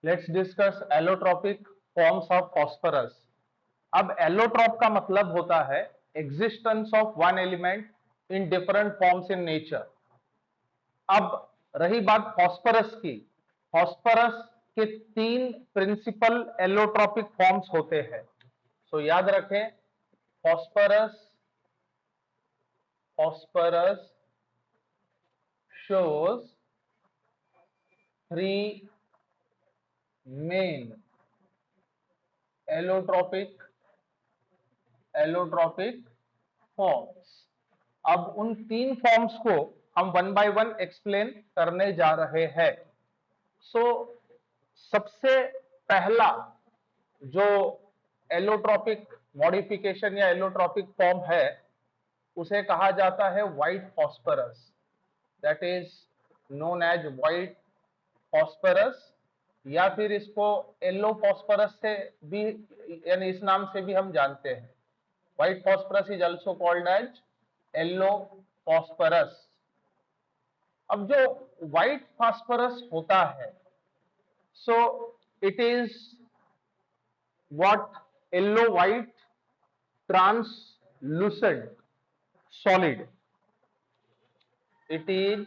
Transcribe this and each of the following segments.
Let's discuss allotropic forms of phosphorus. अब allotrope का मतलब होता है existence of one element in different forms in nature. अब रही बात फॉस्फोरस की, फॉस्फोरस के तीन प्रिंसिपल एलोट्रॉपिक फॉर्म्स होते हैं। सो याद रखें, phosphorus phosphorus shows three main allotropic forms. अब उन तीन फॉर्म्स को हम वन बाय वन एक्सप्लेन करने जा रहे हैं। सो सबसे पहला जो एलोट्रॉपिक मॉडिफिकेशन या एलोट्रॉपिक फॉर्म है उसे कहा जाता है white phosphorus, that is known as white phosphorus, या फिर इसको येलो फॉस्फोरस से भी यानी इस नाम से भी हम जानते हैं। White phosphorus is also called as yellow phosphorus. अब जो व्हाइट फॉस्फोरस होता है, so it is what yellow white translucent solid. it is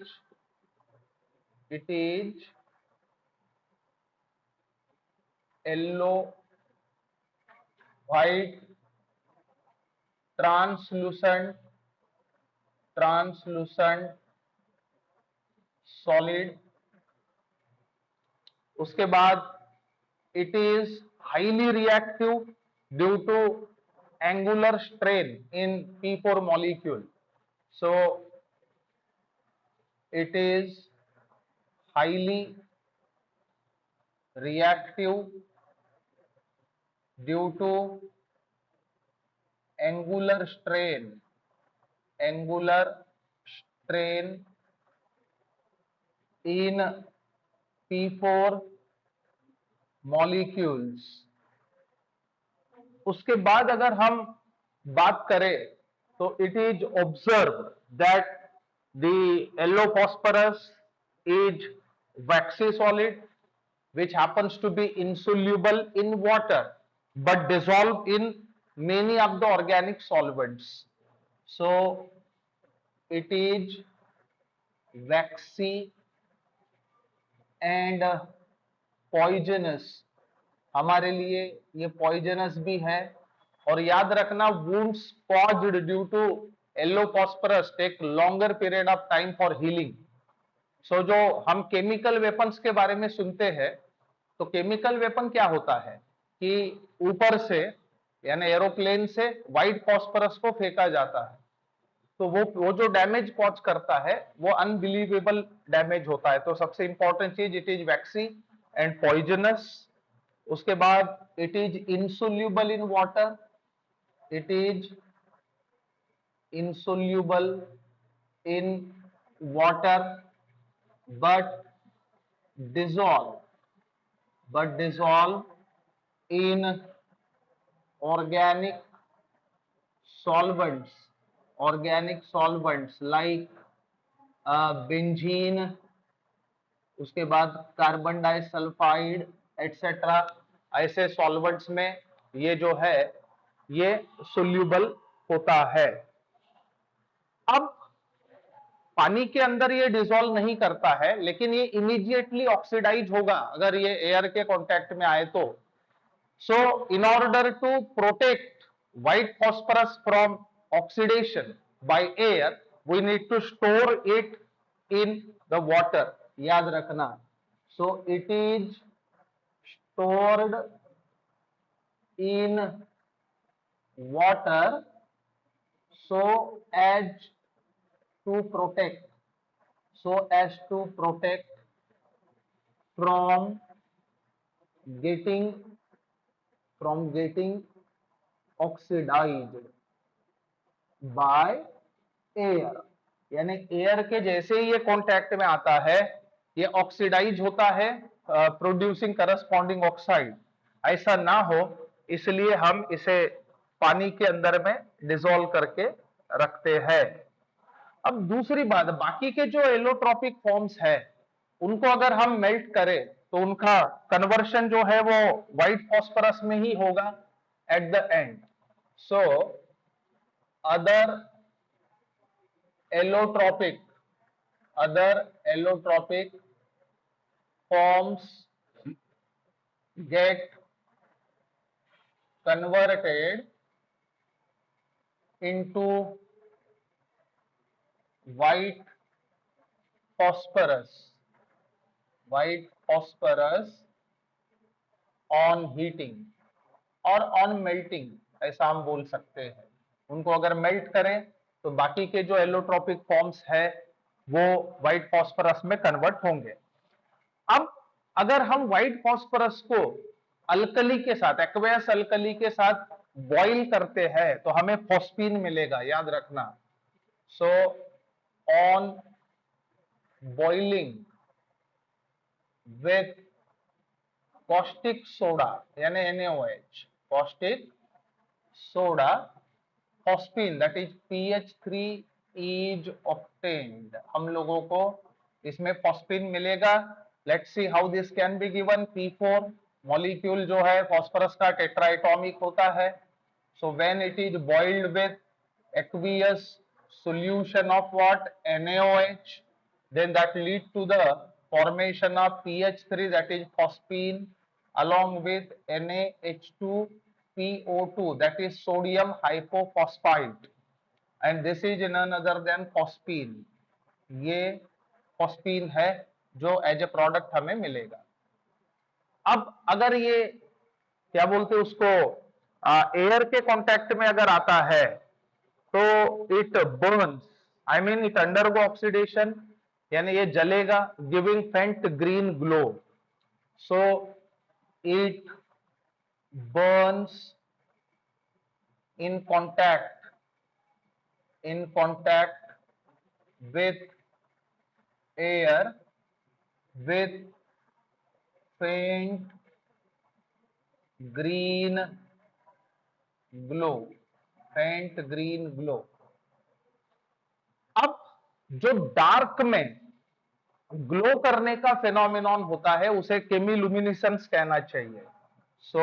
yellow white translucent solid. उसके बाद it is highly reactive due to angular strain in P4 molecule. So it is highly reactive due to angular strain in P4 molecules। उसके बाद अगर हम बात करें तो it is observe that the yellow phosphorus is waxy solid which happens to be insoluble in water but dissolved in many of the organic solvents. So it is waxy and poisonous। हमारे लिए ये poisonous भी है। और याद रखना, wounds caused due to yellow phosphorus take longer period of time for healing। सो जो हम केमिकल वेपन्स के बारे में सुनते हैं, तो केमिकल वेपन क्या होता है कि ऊपर से यानी एरोप्लेन से व्हाइट फॉस्फोरस को फेंका जाता है, तो वो जो डैमेज कॉज करता है वो अनबिलीवेबल डैमेज होता है। तो सबसे इंपॉर्टेंट चीज, it is vaccine and poisonous. उसके बाद it is insoluble in water, it is insoluble in water but dissolve in organic solvents like benzene, उसके बाद कार्बन डाइसल्फाइड एटसेट्रा। ऐसे सॉल्वेंट्स में ये जो है ये सोल्यूबल होता है। अब पानी के अंदर ये डिसॉल्व नहीं करता है, लेकिन ये इमीडिएटली ऑक्सीडाइज होगा अगर ये एयर के कांटेक्ट में आए तो। So in order to protect white phosphorus from oxidation by air, we need to store it in the water. याद रखना, so it is stored in water so to protect from getting oxidized by air। यानी air के जैसे ही ये contact में आता है ये ऑक्सीडाइज होता है, प्रोड्यूसिंग करस्पॉन्डिंग ऑक्साइड। ऐसा ना हो इसलिए हम इसे पानी के अंदर में डिसॉल्व करके रखते हैं। अब दूसरी बात, बाकी के जो एलोट्रॉपिक फॉर्म्स है उनको अगर हम मेल्ट करें तो उनका कन्वर्शन जो है वो व्हाइट फॉस्फोरस में ही होगा at the end. So other allotropic forms get converted into white phosphorus on heating और on melting, ऐसा हम बोल सकते हैं. उनको अगर मेल्ट करें तो बाकी के जो एलोट्रोपिक फॉर्म्स है वो व्हाइट फॉस्फोरस में कन्वर्ट होंगे. अब अगर हम व्हाइट फॉस्फोरस को अल्कली के साथ, एक्वेयस अल्कली के साथ बॉइल करते हैं तो हमें फॉस्फीन मिलेगा, याद रखना. So on boiling with caustic soda यानी NaOH, caustic soda, phosphine that is PH3 is obtained. हम लोगों को इसमें फॉस्फीन मिलेगा. Let's see how this can be given. P4 molecule जो है फॉस्फोरस का टेट्राएटॉमिक होता है. So when it is boiled with aqueous solution of what? NaOH, then that lead to the formation of PH3 that is phosphine along with NaH2PO2 that is sodium hypophosphite, and this is none other than phosphine. ये phosphine है जो as a product हमें मिलेगा. अब अगर ये क्या बोलते हैं उसको एयर के कांटेक्ट में अगर आता है तो it Burns, I mean it undergo oxidation, यानी ये जलेगा, गिविंग फेंट green glow. So it Burns in contact with air with faint green glow. अब जो डार्क में ग्लो करने का फेनोमेनॉन होता है उसे केमिलुमिनेसेंस कहना चाहिए. सो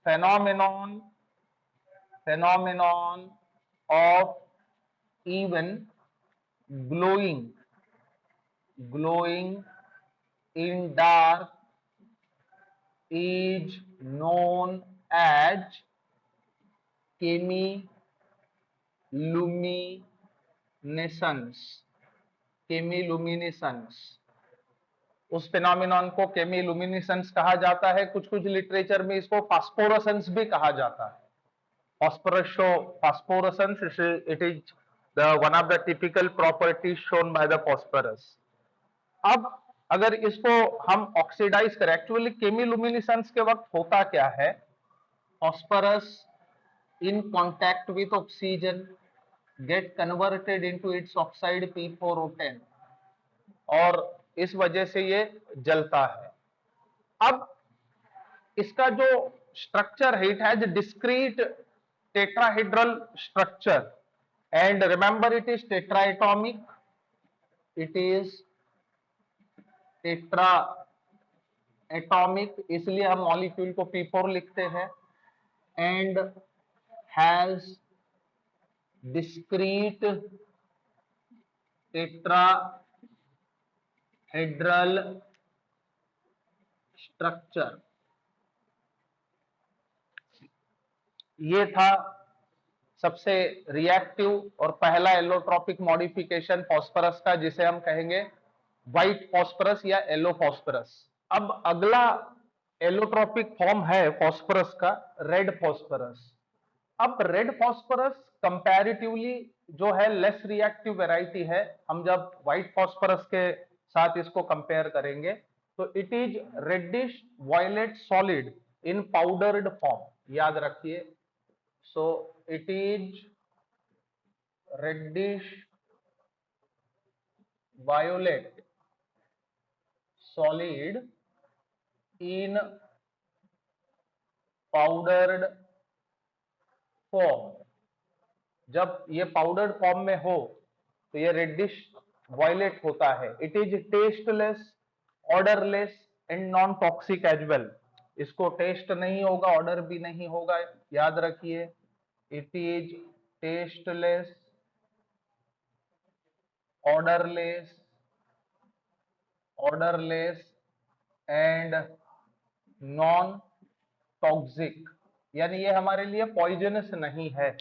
फेनोमेनॉन of even glowing in dark is known as chemiluminescence. उस फिनोमिनॉन को केमिलुमिनेसेंस कहा जाता है. कुछ कुछ लिटरेचर में इसको फास्फोरेसेंस भी कहा जाता है. Phosphorus show phosphorescence, it is one of the typical properties shown by the phosphorus. अब अगर इसको हम ऑक्सीडाइज करें, एक्चुअली केमिलुमिनेसेंस के वक्त होता क्या है, phosphorus in contact with oxygen get converted into its oxide P4O10 और इस वजह से ये जलता है. अब इसका जो स्ट्रक्चर है, it has discrete tetrahedral structure and remember it is tetraatomic, इसलिए हम मॉलिक्यूल को P4 लिखते हैं. and has discrete tetrahedral structure. ये था सबसे रिएक्टिव और पहला एलोट्रोपिक मॉडिफिकेशन फास्फोरस का, जिसे हम कहेंगे व्हाइट फास्फोरस या एलो फास्फोरस. अब अगला एलोट्रोपिक फॉर्म है फास्फोरस का, रेड फास्फोरस. अब रेड फास्फोरस कंपैरेटिवली जो है लेस रिएक्टिव वैरायटी है. हम जब व्हाइट फास्फोरस के साथ इसको कंपेयर करेंगे तो it is reddish violet solid in powdered form, याद रखिए. So it is reddish violet solid in powdered form. जब ये पाउडर्ड फॉर्म में हो तो ये रेडिश वायलेट होता है. It is tasteless, odourless and non toxic as well. इसको टेस्ट नहीं होगा, ऑर्डर भी नहीं होगा, याद रखिए। It is tasteless, odourless, and non toxic, यानी ये हमारे लिए पॉइजनस नहीं है,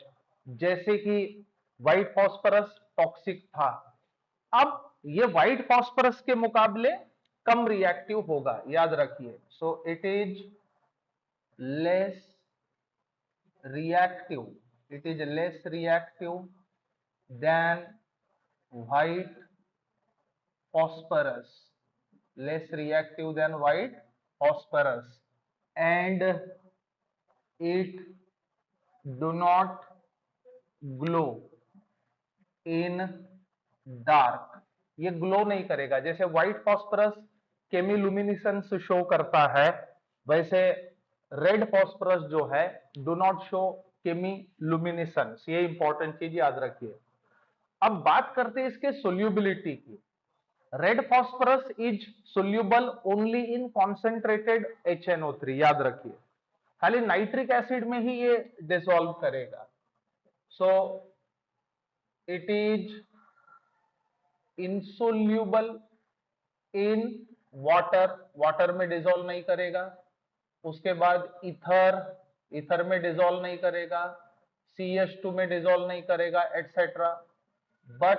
जैसे कि व्हाइट फॉस्फोरस टॉक्सिक था। अब ये व्हाइट फॉस्फोरस के मुकाबले कम रिएक्टिव होगा, याद रखिए। सो it is less reactive, it is less reactive than white phosphorus, less reactive than white phosphorus, and it do not glow in dark। ये ग्लो नहीं करेगा, जैसे व्हाइट फॉस्फोरस केमिलुमिनेसेंस शो करता है, वैसे रेड फॉस्फोरस जो है डू नॉट शो केमिलुमिनेसेंस। ये इंपॉर्टेंट चीज याद रखिए। अब बात करते हैं इसके सोल्यूबिलिटी की। Red phosphorus is soluble only in concentrated HNO3, याद रखिए। खाली नाइट्रिक एसिड में ही ये डिसॉल्व करेगा। सो it is insoluble in water, water में डिसॉल्व नहीं करेगा। उसके बाद ईथर, ईथर में डिसॉल्व नहीं करेगा। CH2 में डिसॉल्व नहीं करेगा, etcetera. But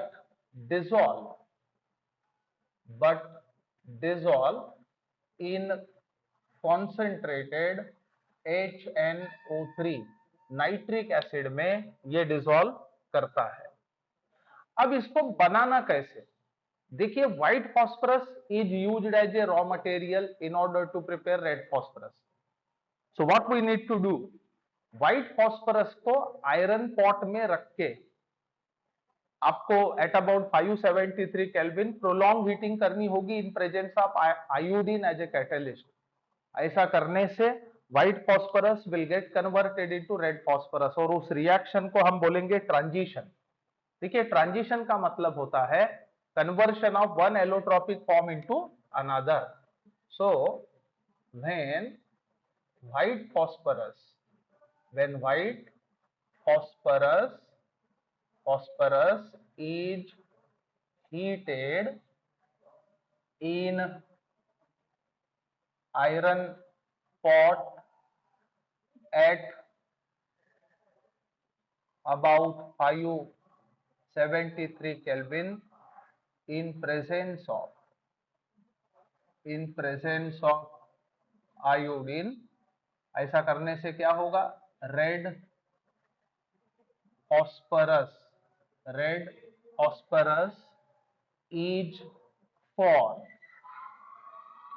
dissolve in concentrated HNO3, nitric acid में ये डिसॉल्व करता है। अब इसको बनाना कैसे? देखिए, white phosphorus is used as a raw material in order to prepare red phosphorus. So what we need to do, white phosphorus को आयरन पॉट में रख के आपको at about 573 kelvin prolong heating करनी होगी in presence of iodine as a catalyst. ऐसा करने से white phosphorus will get converted into red phosphorus, और उस रिएक्शन को हम बोलेंगे ट्रांजिशन। देखिए, ट्रांजिशन का मतलब होता है conversion of one allotropic form into another. So when white phosphorus is heated in iron pot at about 573 Kelvin in presence of iodine, ऐसा करने से क्या होगा, red phosphorus is form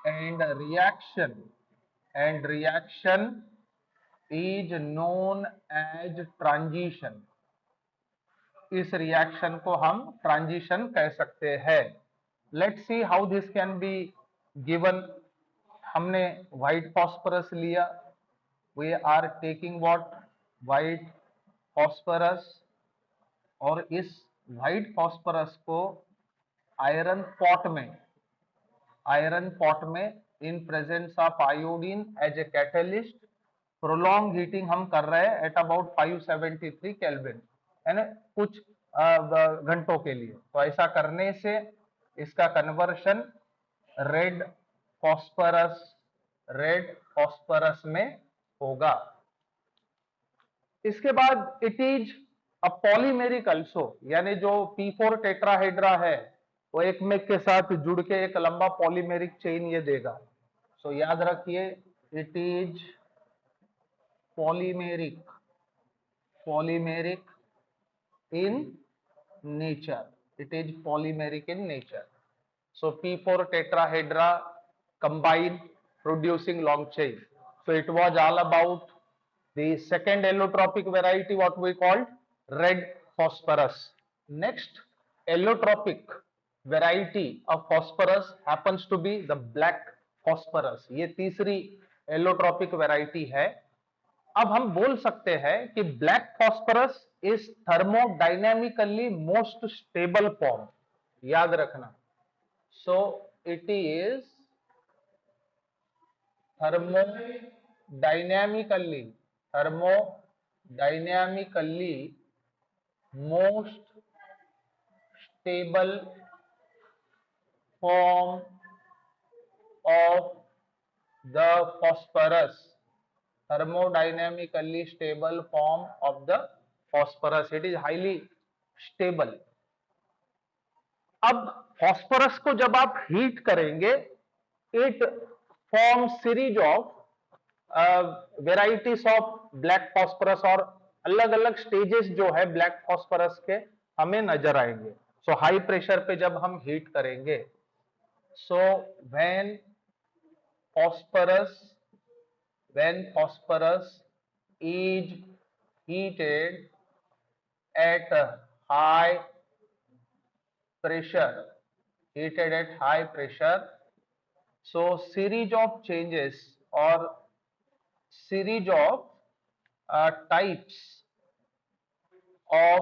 and reaction is known as transition. इस reaction को हम transition कह सकते हैं। Let's see how this can be given. हमने व्हाइट फॉस्फोरस लिया, we are taking what, white phosphorus, और इस व्हाइट फॉस्फोरस को आयरन पॉट में in presence of iodine as a catalyst prolong heating हम कर रहे हैं एट अबाउट 573 केल्विन, है ना, कुछ घंटों के लिए। तो ऐसा करने से इसका कन्वर्शन रेड फॉस्फोरस में होगा। इसके बाद it is a polymeric also, यानी जो P4 टेट्राहेड्रा है वो एक में के साथ जुड़ के एक लंबा पॉलीमेरिक चेन ये देगा। सो याद रखिए, it is polymeric in nature. It is polymeric in nature. So P4 tetrahedra combine producing long chain. So it was all about the second allotropic variety, what we called red phosphorus. Next allotropic variety of phosphorus happens to be the black phosphorus. ये तीसरी allotropic variety है। अब हम बोल सकते हैं कि black phosphorus is thermodynamically most stable form, याद रखना। So it is thermodynamically thermodynamically most stable form of the phosphorus. Thermodynamically stable form of the phosphorus. It is highly stable. अब phosphorus को जब आप हीट करेंगे, it forms series of varieties of black phosphorus, और अलग अलग stages जो है ब्लैक फॉस्फोरस के हमें नजर आएंगे. सो हाई प्रेशर पे जब हम हीट करेंगे, so when phosphorus is heated at high pressure, so series of changes or series of types of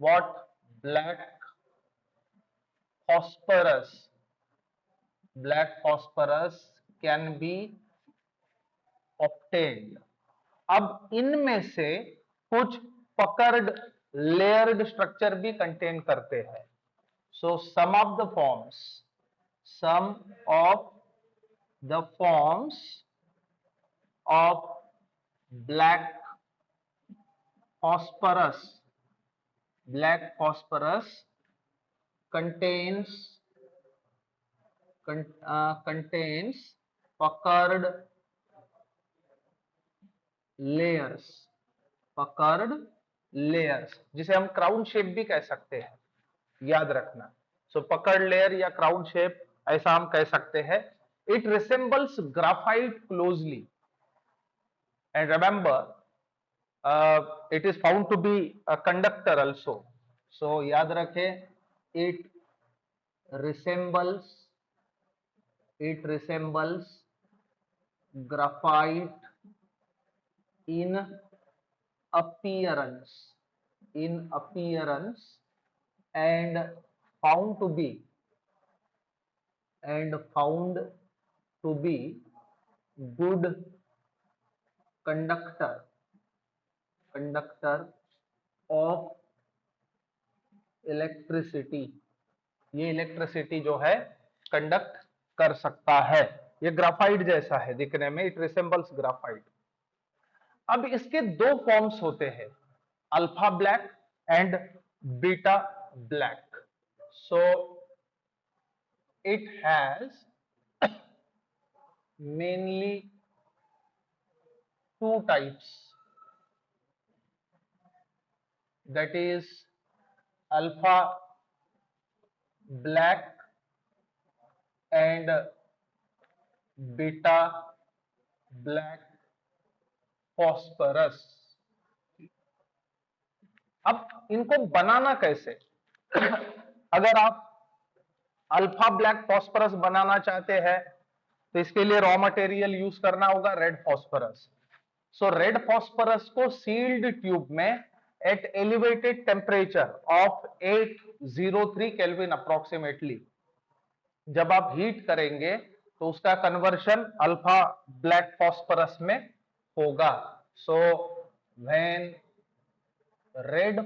what black phosphorus can be obtained. अब इनमें से कुछ पकर्ड लेयर्ड स्ट्रक्चर भी कंटेन करते हैं. So some of the forms of black phosphorus contains puckered layers, जिसे हम crown shape भी कह सकते हैं, याद रखना. सो पकड़ लेयर या क्राउन शेप ऐसा हम कह सकते हैं. It resembles graphite closely, and remember it is found to be a conductor also. So याद रखें, it resembles graphite in appearance and found to be good conductor of electricity. ये electricity जो है कंडक्ट कर सकता है. ये ग्राफाइट जैसा है दिखने में, इट रिसेंबल्स ग्राफाइट. अब इसके दो फॉर्म्स होते हैं, alpha black and beta black. So it has mainly two types, that is alpha black and beta black phosphorus. अब इनको बनाना कैसे? अगर आप अल्फा ब्लैक फॉस्फोरस बनाना चाहते हैं तो इसके लिए रॉ मटेरियल यूज करना होगा red phosphorus. So red phosphorus को सील्ड ट्यूब में at elevated temperature of 803 kelvin approximately जब आप हीट करेंगे तो उसका कन्वर्शन अल्फा ब्लैक फॉस्फोरस में होगा. So when red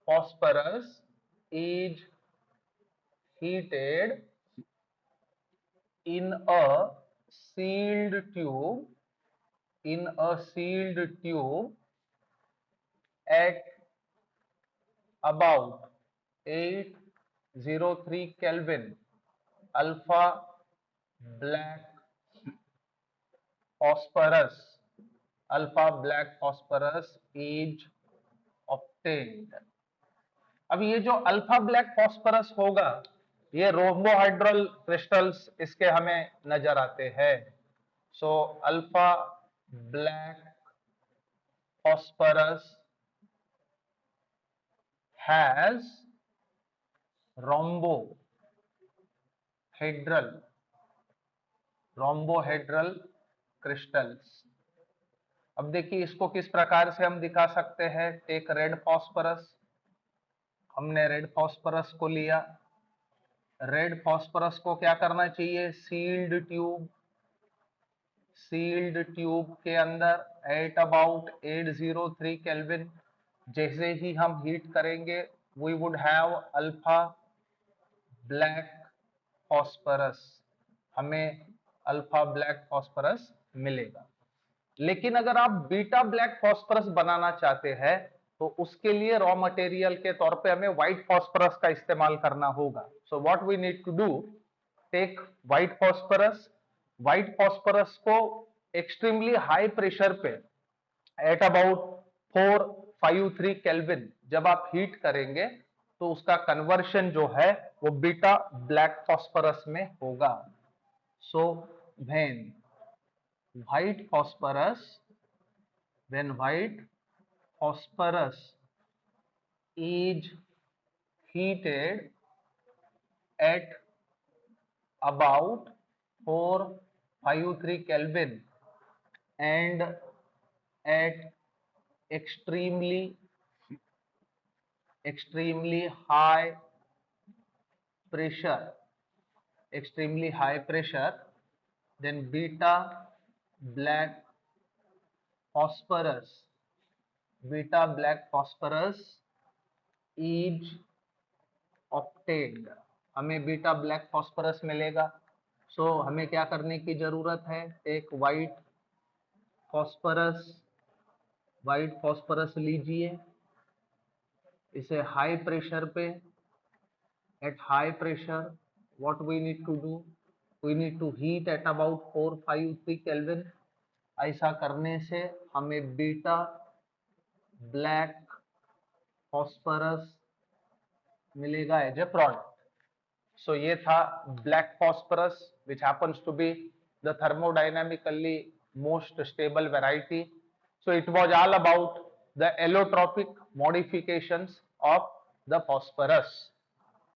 phosphorus is heated in a sealed tube at about 803 Kelvin, alpha black phosphorus is obtained. अब ये जो अल्फा ब्लैक फॉस्फोरस होगा, ये रोम्बोहाइड्रल क्रिस्टल्स इसके हमें नजर आते हैं. So alpha black phosphorus has rhombohedral crystals. अब देखिए इसको किस प्रकार से हम दिखा सकते हैं. टेक रेड फॉस्फोरस, हमने रेड फॉस्फोरस को लिया, रेड फॉस्फोरस को क्या करना चाहिए, सील्ड ट्यूब के अंदर एट अबाउट 803 केल्विन। जैसे ही हम हीट करेंगे we would have alpha black phosphorus, हमें अल्फा ब्लैक फॉस्फोरस मिलेगा। लेकिन अगर आप बीटा ब्लैक फॉस्फोरस बनाना चाहते हैं तो उसके लिए रॉ मटेरियल के तौर पे हमें व्हाइट फॉस्फोरस का इस्तेमाल करना होगा। So what we need to do, take white phosphorus को एक्सट्रीमली हाई प्रेशर पे एट अबाउट 453 केल्विन जब आप हीट करेंगे तो उसका कन्वर्शन जो है वो बीटा ब्लैक फॉस्फोरस में होगा। So when white phosphorus white phosphorus is heated at about 453 Kelvin and at extremely high pressure, then beta black phosphorus is obtained, हमें बीटा ब्लैक फॉस्फोरस मिलेगा। सो हमें क्या करने की जरूरत है, एक व्हाइट फॉस्फोरस लीजिए, इसे हाई प्रेशर पे, at high pressure what we need to do, we need to heat at about 453 kelvin. ऐसा करने से हमें बीटा ब्लैक फॉस्फोरस मिलेगा एज ए प्रोडक्ट। सो ये था black phosphorus which happens to be the thermodynamically most stable variety. So it was all about the allotropic modifications of the phosphorus.